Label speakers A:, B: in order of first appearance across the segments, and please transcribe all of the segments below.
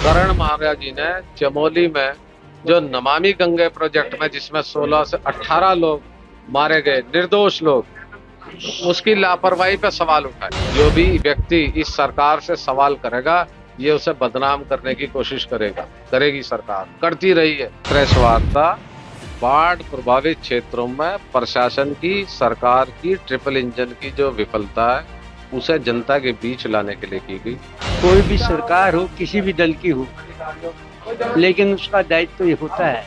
A: करण महाराज जी ने चमोली में जो नमामि गंगे प्रोजेक्ट में जिसमें 16 से 18 लोग मारे गए, निर्दोष लोग, उसकी लापरवाही पे सवाल उठाए। जो भी व्यक्ति इस सरकार से सवाल करेगा, ये उसे बदनाम करने की कोशिश करेगा, करेगी सरकार, करती रही है। प्रेस वार्ता बाढ़ प्रभावित क्षेत्रों में प्रशासन की, सरकार की ट्रिपल इंजन की जो विफलता है, उसे जनता के बीच लाने के लिए की गई।
B: कोई भी सरकार हो, किसी भी दल की हो, लेकिन उसका दायित्व तो ये होता है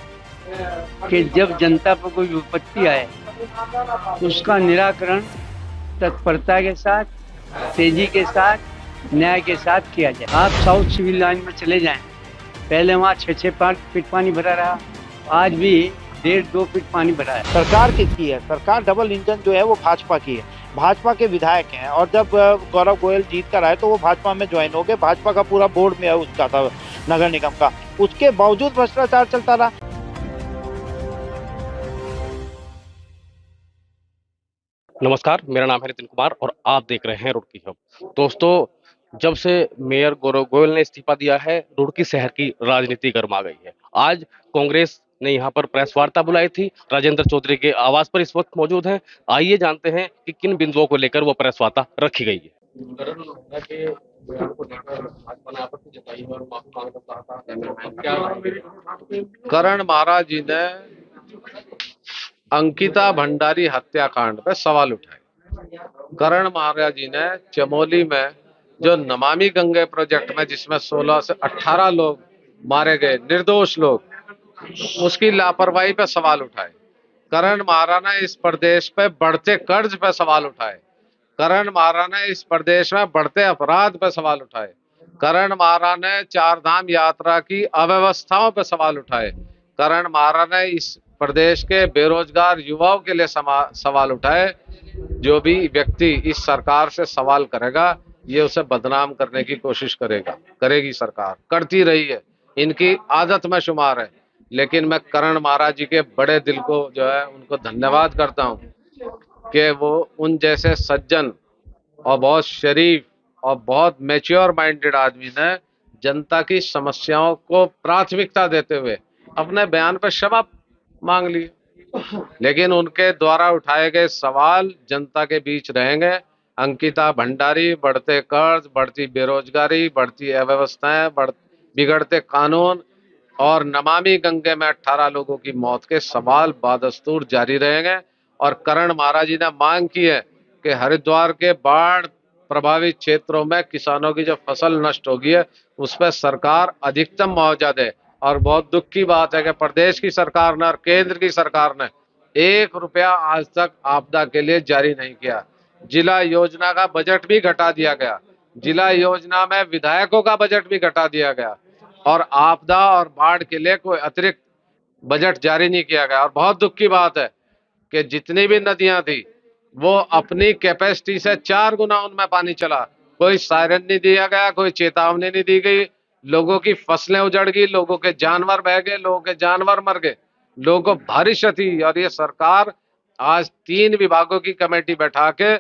B: कि जब जनता पर कोई विपत्ति आए तो उसका निराकरण तत्परता के साथ, तेजी के साथ, न्याय के साथ किया जाए। आप साउथ सिविल लाइन में चले जाएं, पहले वहाँ 6-5 फीट पानी भरा रहा, आज भी 1.5-2 फीट पानी भरा है।
C: सरकार किसकी है? सरकार डबल इंजन जो है वो भाजपा की है, भाजपा के विधायक हैं। और जब गौरव गोयल जीत कर आए तो वो भाजपा में ज्वाइन हो गए, भाजपा का पूरा बोर्ड में है उसका था, नगर निगम का। उसके बावजूद भ्रष्टाचार चलता रहा।
D: नमस्कार, मेरा नाम है नितिन कुमार और आप देख रहे हैं रुड़की हब। दोस्तों, जब से मेयर गौरव गोयल ने इस्तीफा दिया है, रुड़की शहर की राजनीति गर्मा गई है। आज कांग्रेस ने यहाँ पर प्रेस वार्ता बुलाई थी, राजेंद्र चौधरी के आवास पर इस वक्त मौजूद हैं। आइए जानते हैं कि किन बिंदुओं को लेकर वो प्रेस वार्ता रखी गई है।
A: करण महाराज जी ने अंकिता भंडारी हत्याकांड पे सवाल उठाए। करण महाराज जी ने चमोली में जो नमामि गंगे प्रोजेक्ट में जिसमें 16 से 18 लोग मारे गए, निर्दोष लोग, उसकी लापरवाही पे सवाल उठाए। करण महाराज ने इस प्रदेश पे बढ़ते कर्ज पे सवाल उठाए। करण महाराज ने इस प्रदेश में बढ़ते अपराध पे सवाल उठाए। करण महाराज ने चार धाम यात्रा की अव्यवस्थाओं पे सवाल उठाए। करण महाराज ने इस प्रदेश के बेरोजगार युवाओं के लिए सवाल उठाए। जो भी व्यक्ति इस सरकार से सवाल करेगा, ये उसे बदनाम करने की कोशिश करेगा, करेगी सरकार, करती रही है, इनकी आदत में शुमार है। लेकिन मैं करण महाराज जी के बड़े दिल को जो है उनको धन्यवाद करता हूँ कि वो उन जैसे सज्जन और बहुत शरीफ और बहुत मैच्योर माइंडेड आदमी ने जनता की समस्याओं को प्राथमिकता देते हुए अपने बयान पर क्षमा मांग ली। लेकिन उनके द्वारा उठाए गए सवाल जनता के बीच रहेंगे। अंकिता भंडारी, बढ़ते कर्ज, बढ़ती बेरोजगारी, बढ़ती अव्यवस्थाएं, बिगड़ते कानून और नमामि गंगे में 18 लोगों की मौत के सवाल बादस्तूर जारी रहेंगे। और करण महाराज जी ने मांग की है कि हरिद्वार के बाढ़ प्रभावित क्षेत्रों में किसानों की जो फसल नष्ट हो गई है, उस पर सरकार अधिकतम मुआवजा दे। और बहुत दुख की बात है कि प्रदेश की सरकार ने और केंद्र की सरकार ने 1 रुपया आज तक आपदा के लिए जारी नहीं किया। जिला योजना का बजट भी घटा दिया गया, जिला योजना में विधायकों का बजट भी घटा दिया गया, और आपदा और बाढ़ के लिए कोई अतिरिक्त बजट जारी नहीं किया गया। और बहुत दुख की बात है कि जितनी भी नदियां थी, वो अपनी कैपेसिटी से 4 गुना उनमें पानी चला। कोई सायरन नहीं दिया गया, कोई चेतावनी नहीं दी गई। लोगों की फसलें उजड़ गई, लोगों के जानवर बह गए, लोगों के जानवर मर गए, लोगों को भारी क्षति। और ये सरकार आज 3 विभागों की कमेटी बैठा के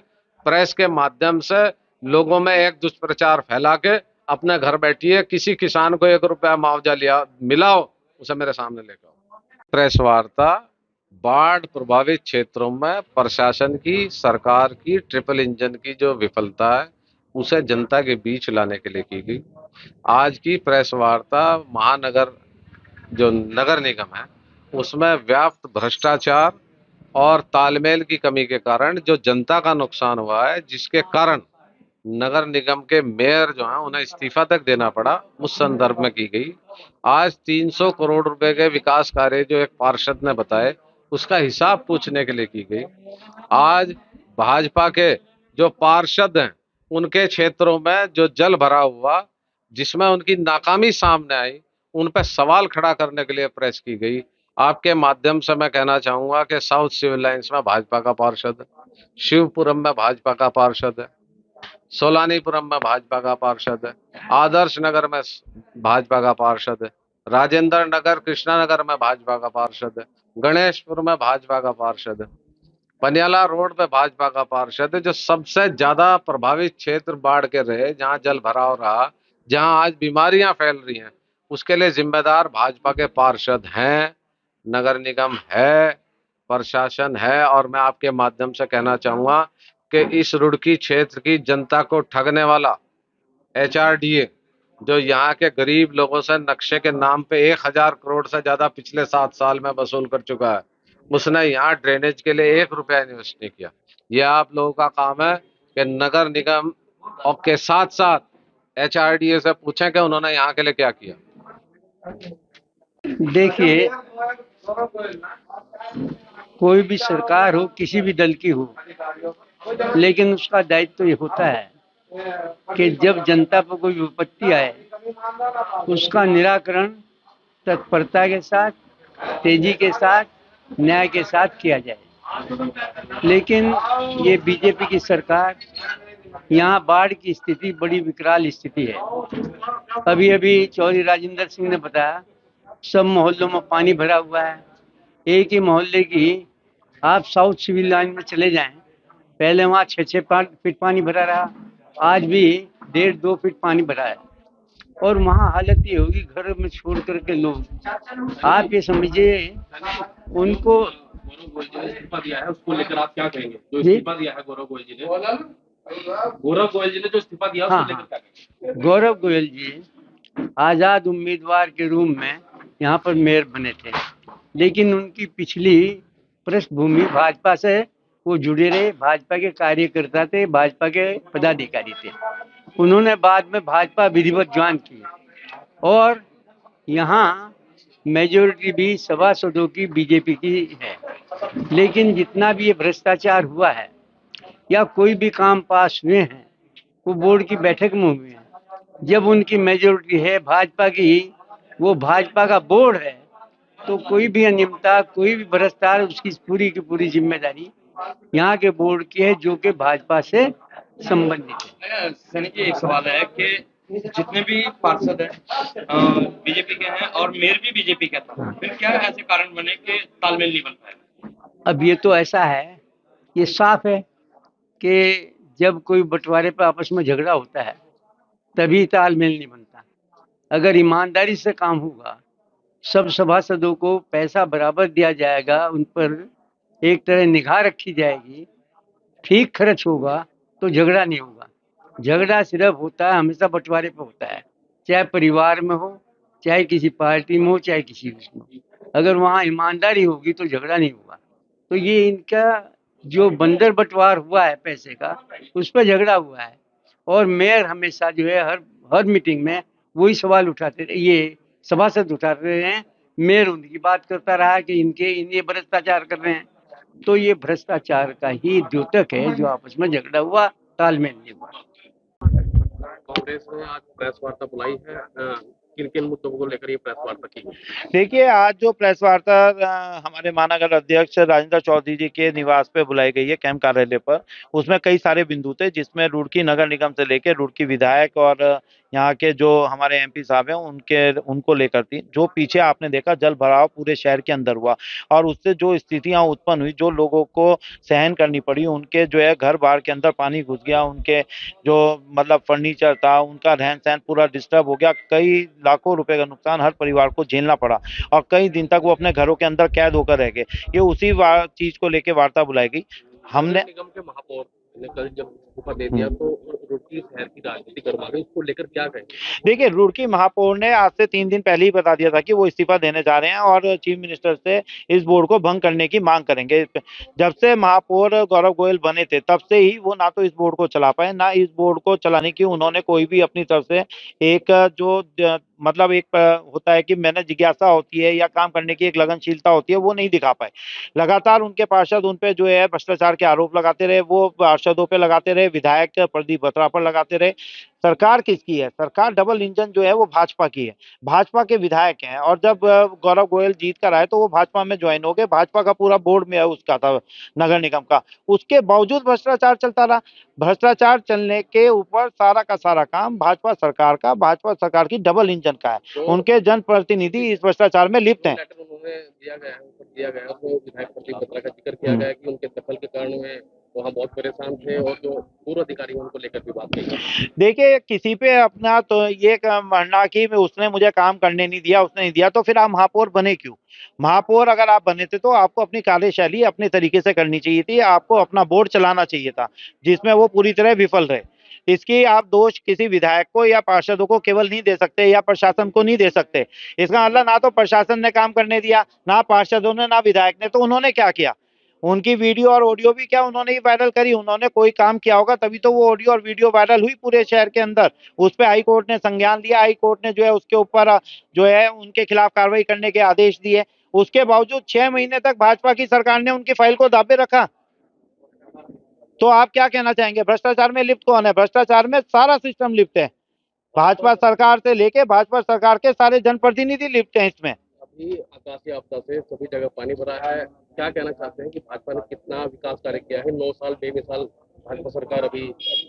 A: प्रेस के माध्यम से लोगों में एक दुष्प्रचार फैला के अपने घर बैठी है। किसी किसान को 1 रुपया मुआवजा लिया मिला हो, उसे मेरे सामने लेकर आओ। प्रेस वार्ता बाढ़ प्रभावित क्षेत्रों में प्रशासन की, सरकार की ट्रिपल इंजन की जो विफलता है, उसे जनता के बीच लाने के लिए की गई। आज की प्रेस वार्ता महानगर जो नगर निगम है, उसमें व्याप्त भ्रष्टाचार और तालमेल की कमी के कारण जो जनता का नुकसान हुआ है, जिसके कारण नगर निगम के मेयर जो हैं उन्हें इस्तीफा तक देना पड़ा, उस संदर्भ में की गई। आज 300 करोड़ रुपए के विकास कार्य जो एक पार्षद ने बताए, उसका हिसाब पूछने के लिए की गई। आज भाजपा के जो पार्षद हैं, उनके क्षेत्रों में जो जल भरा हुआ, जिसमें उनकी नाकामी सामने आई, उन पर सवाल खड़ा करने के लिए प्रेस की गई। आपके माध्यम से मैं कहना चाहूंगा कि साउथ सिविल लाइंस में भाजपा का पार्षद है, शिवपुरम में भाजपा का पार्षद है, सोलानीपुरम में भाजपा का पार्षद है, आदर्श नगर में भाजपा का पार्षद है, राजेंद्र नगर, कृष्णा नगर में भाजपा का पार्षद है, गणेशपुर में भाजपा का पार्षद है, पनियाला रोड पे भाजपा का पार्षद है। जो सबसे ज्यादा प्रभावित क्षेत्र बाढ़ के रहे, जहां जल भराव रहा, जहां आज बीमारियां फैल रही हैं, उसके लिए जिम्मेदार भाजपा के पार्षद हैं, नगर निगम है, प्रशासन है। और मैं आपके माध्यम से कहना चाहूंगा कि इस रुड़की क्षेत्र की जनता को ठगने वाला एचआरडीए, जो यहाँ के गरीब लोगों से नक्शे के नाम पे 1,000 करोड़ से ज्यादा पिछले 7 साल में वसूल कर चुका है, उसने यहाँ ड्रेनेज के लिए 1 रुपया इन्वेस्ट नहीं किया। ये आप लोगों का काम है कि नगर निगम और के साथ साथ एचआरडीए से पूछें कि उन्होंने यहाँ के लिए क्या किया।
B: देखिए, कोई भी सरकार हो, किसी भी दल की हो, लेकिन उसका दायित्व तो ये होता है कि जब जनता पर कोई विपत्ति आए उसका निराकरण तत्परता के साथ, तेजी के साथ, न्याय के साथ किया जाए। लेकिन ये बीजेपी की सरकार, यहाँ बाढ़ की स्थिति बड़ी विकराल स्थिति है। अभी अभी चौधरी राजेंद्र सिंह ने बताया सब मोहल्लों में पानी भरा हुआ है। एक ही मोहल्ले की आप साउथ सिविल लाइन में चले जाएं, पहले वहाँ 6-6 फीट पानी भरा रहा, आज भी 1.5-2 फीट पानी भरा है। और वहाँ हालत ये होगी, घर में छोड़ करके लोग, आप ये समझिए उनको।
D: गौरव गोयल जी ने इस्तीफा दिया है, उसको लेकर आप क्या कहेंगे? जो
B: जी?
D: इस्तीफा दिया है गौरव गोयल जी ने, गौरव गोयल जी ने जो इस्तीफा दिया उसको
B: हाँ,
D: लेकर क्या कहेंगे?
B: गौरव गोयल जी आजाद उम्मीदवार के रूप में यहाँ पर मेयर बने थे, लेकिन उनकी पिछली पृष्ठभूमि भाजपा से वो जुड़े रहे, भाजपा के कार्यकर्ता थे, भाजपा के पदाधिकारी थे। उन्होंने बाद में भाजपा विधिवत ज्वाइन की और यहाँ मेजोरिटी भी सभासदों की बीजेपी की है। लेकिन जितना भी ये भ्रष्टाचार हुआ है या कोई भी काम पास हुए हैं वो बोर्ड की बैठक में हुए हैं। जब उनकी मेजोरिटी है भाजपा की, वो भाजपा का बोर्ड है, तो कोई भी अनियमितता, कोई भी भ्रष्टाचार, उसकी पूरी की पूरी जिम्मेदारी यहाँ के बोर्ड की है, जो कि भाजपा से संबंधित है।
D: सनी जी, एक सवाल है कि जितने भी पार्षद हैं बीजेपी के हैं और मेयर भी बीजेपी का था, फिर क्या ऐसे कारण बने कि तालमेल नहीं बन पाया?
B: अब ये तो ऐसा है, ये साफ है कि जब कोई बंटवारे पर आपस में झगड़ा होता है तभी तालमेल नहीं बनता। अगर ईमानदारी से काम होगा, सब सभासदों को पैसा बराबर दिया जाएगा, उन पर एक तरह निगाह रखी जाएगी, ठीक खर्च होगा, तो झगड़ा नहीं होगा। झगड़ा सिर्फ होता है, हमेशा बंटवारे पे होता है, चाहे परिवार में हो, चाहे किसी पार्टी में हो, चाहे किसी उसमें हो। अगर वहाँ ईमानदारी होगी तो झगड़ा नहीं होगा। तो ये इनका जो बंदर बंटवार हुआ है पैसे का, उस पर झगड़ा हुआ है। और मेयर हमेशा जो है हर मीटिंग में वही सवाल उठाते रहे, ये सभासद उठाते रहे हैं, मेयर उनकी बात करता रहा कि इन ये भ्रष्टाचार कर रहे हैं। तो ये भ्रष्टाचार का ही द्योतक है, जो आपस में झगड़ा हुआ, तालमेल नहीं हुआ।
D: कांग्रेस ने आज प्रेस वार्ता बुलाई है, किन किन मुद्दों को लेकर ये प्रेस वार्ता की?
C: देखिए, आज जो प्रेस वार्ता हमारे महानगर अध्यक्ष राजेंद्र चौधरी जी के निवास पे बुलाई गई है, कैंप कार्यालय पर, उसमें कई सारे बिंदु थे, जिसमें रुड़की नगर निगम से लेकर रुड़की विधायक और यहाँ के जो हमारे एमपी साहब हैं उनको लेकर थी। जो पीछे आपने देखा जल भराव पूरे शहर के अंदर हुआ और उससे जो स्थितियां उत्पन्न हुई, जो लोगों को सहन करनी पड़ी, उनके जो है घर बार के अंदर पानी घुस गया, उनके जो मतलब फर्नीचर था, उनका रहन सहन पूरा डिस्टर्ब हो गया, कई लाखों रुपए का नुकसान हर परिवार को झेलना पड़ा और कई दिन तक वो अपने घरों के अंदर कैद होकर रह गए। ये उसी चीज को लेकर वार्ता बुलाई गई। हमने
D: निगम के महापौर ने कल जब इस्तीफा दे दिया तो रुड़की शहर की राजनीति गर्मा गई, उसको लेकर क्या कहें?
C: देखिए, रुड़की महापौर ने आज से 3 दिन पहले ही बता दिया था कि वो इस्तीफा देने जा रहे हैं और चीफ मिनिस्टर से इस बोर्ड को भंग करने की मांग करेंगे। जब से महापौर गौरव गोयल बने थे तब से ही वो ना तो इस बोर्ड को चला पाए, ना इस बोर्ड को चलाने की उन्होंने कोई भी अपनी तरफ से एक जो मतलब एक होता है कि मैंने जिज्ञासा होती है या काम करने की एक लगनशीलता होती है, वो नहीं दिखा पाए। लगातार उनके पार्षद उन पे जो है भ्रष्टाचार के आरोप लगाते रहे, वो पार्षदों पे लगाते रहे, विधायक प्रदीप बत्रा पर लगाते रहे। सरकार किसकी है? सरकार डबल इंजन जो है वो भाजपा की है, भाजपा के विधायक हैं। और जब गौरव गोयल जीत कर आए तो वो भाजपा में ज्वाइन हो गए, भाजपा का पूरा बोर्ड में उसका था नगर निगम का। उसके बावजूद भ्रष्टाचार चलता रहा। भ्रष्टाचार चलने के ऊपर सारा का सारा काम भाजपा सरकार की डबल इंजन का है।
D: तो
C: उनके जनप्रतिनिधि इस भ्रष्टाचार में लिप्त हैं।
D: लेटर उन्होंने दिया गया है, उसमें विधायक प्रदीप बत्रा का जिक्र किया गया है कि उनके दखल के कारण वहाँ बहुत परेशान थे और जो पूर्व अधिकारी हैं उनको लेकर भी बात कही।
C: देखिए किसी पे अपना तो ये मानना कि उसने मुझे काम करने नहीं दिया, उसने नहीं दिया, तो फिर आप महापौर बने क्यों? महापौर अगर आप बने थे तो आपको अपनी कार्यशैली अपने तरीके से करनी चाहिए थी, आपको अपना बोर्ड चलाना चाहिए था, जिसमें वो पूरी तरह विफल रहे। इसकी आप दोष किसी विधायक को या पार्षदों को केवल नहीं दे सकते या प्रशासन को नहीं दे सकते। इसका मतलब ना तो प्रशासन ने काम करने दिया, ना पार्षदों ने, ना विधायक ने, तो उन्होंने क्या किया? उनकी वीडियो और ऑडियो भी क्या उन्होंने ही वायरल करी? उन्होंने कोई काम किया होगा तभी तो वो ऑडियो और वीडियो वायरल हुई पूरे शहर के अंदर। उस पे हाई कोर्ट ने संज्ञान लिया, हाई कोर्ट ने जो है उसके ऊपर जो है उनके खिलाफ कार्रवाई करने के आदेश दिए। उसके बावजूद 6 महीने तक भाजपा की सरकार ने उनकी फाइल को दाबे रखा। तो आप क्या कहना चाहेंगे? भ्रष्टाचार में लिप्त कौन है? भ्रष्टाचार में सारा सिस्टम लिप्त है। भाजपा सरकार से लेके भाजपा सरकार के सारे जनप्रतिनिधि लिप्त हैं इसमें।
D: अभी आकाशीय आपदा से सभी जगह पानी भरा है, क्या कहना चाहते हैं कि भाजपा ने कितना विकास कार्य किया है? 9 साल बेमिसाल भाजपा सरकार अभी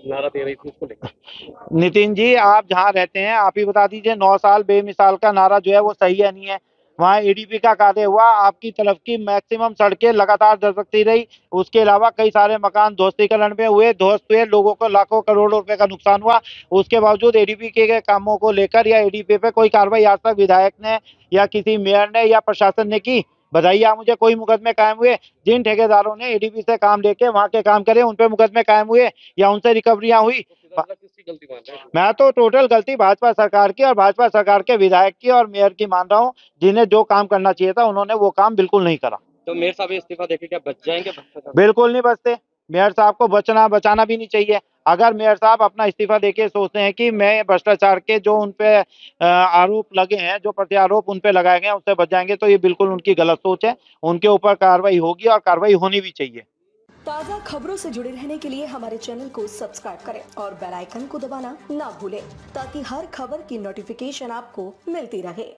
D: नारा दे रही थी, उसको लेकर।
C: नितिन जी, आप जहाँ रहते हैं आप ही बता दीजिए, 9 साल बेमिसाल का नारा जो है वो सही है नहीं है? वहाँ एडीपी का कार्य हुआ, आपकी तरफ की मैक्सिमम सड़कें लगातार दरकती रही, उसके अलावा कई सारे मकान ध्वस्तीकरण में हुए, ध्वस्त हुए, लोगों को लाखों करोड़ों रुपए का नुकसान हुआ। उसके बावजूद एडीपी के कामों को लेकर या एडीपी पे कोई कार्रवाई आज तक विधायक ने या किसी मेयर ने या प्रशासन ने की? बताइए आप मुझे, कोई मुकदमे कायम हुए? जिन ठेकेदारों ने एडीपी से काम लेके वहां के काम करे उन पे मुकदमे कायम हुए या उनसे रिकवरियां हुई?
D: किसकी गलती मान रहे हैं?
C: मैं तो टोटल गलती भाजपा सरकार की और भाजपा सरकार के विधायक की और मेयर की मान रहा हूँ। जिन्हें जो काम करना चाहिए था उन्होंने वो काम बिल्कुल नहीं करा।
D: तो मेयर साहब इस्तीफा देके क्या बच जाएंगे भ्रष्टाचार?
C: बिल्कुल नहीं बचते। मेयर साहब को बचाना भी नहीं चाहिए। अगर मेयर साहब अपना इस्तीफा देके सोचते हैं कि मैं भ्रष्टाचार के जो उन पे आरोप लगे हैं, जो प्रत्यारोप उन पे लगाए गए हैं उससे बच जाएंगे, तो ये बिल्कुल उनकी गलत सोच है। उनके ऊपर कार्रवाई होगी और कार्रवाई होनी भी चाहिए।
E: ताज़ा खबरों से जुड़े रहने के लिए हमारे चैनल को सब्सक्राइब करें और बेल आइकन को दबाना ना भूलें, ताकि हर खबर की नोटिफिकेशन आपको मिलती रहे।